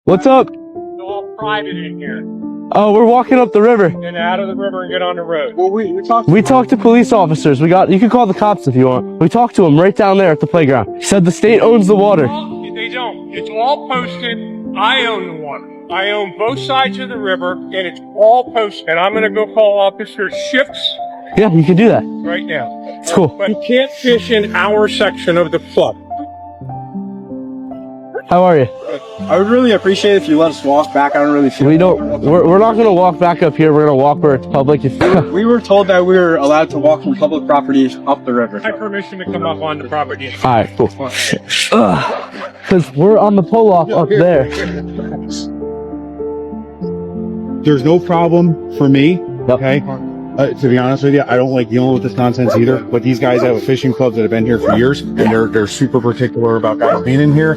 What's up? It's all private in here. Oh, we're walking up the river. Get out of the river and get on the road. Well, We talked to police officers. You can call the cops if you want. We talked to them right down there at the playground. He said the state owns the water. Well, they don't. It's all posted. I own the water. I own both sides of the river, and it's all posted. And I'm going to go call Officer Shifts Yeah, you can do that. right now. It's cool. But you can't fish in our section of the flood. How are you? I would really appreciate it if you let us walk back. I don't really feel. We don't. We're not gonna walk back up here. We're gonna walk where it's public. We were told that we were allowed to walk from public properties up the river. I have permission to come up on the property. All right, cool. Because we're on the pull off up there. There's no problem for me, Yep. okay? To be honest with you, I don't like dealing with this nonsense either. But these guys have a fishing club that have been here for years, and they're super particular about guys being in here.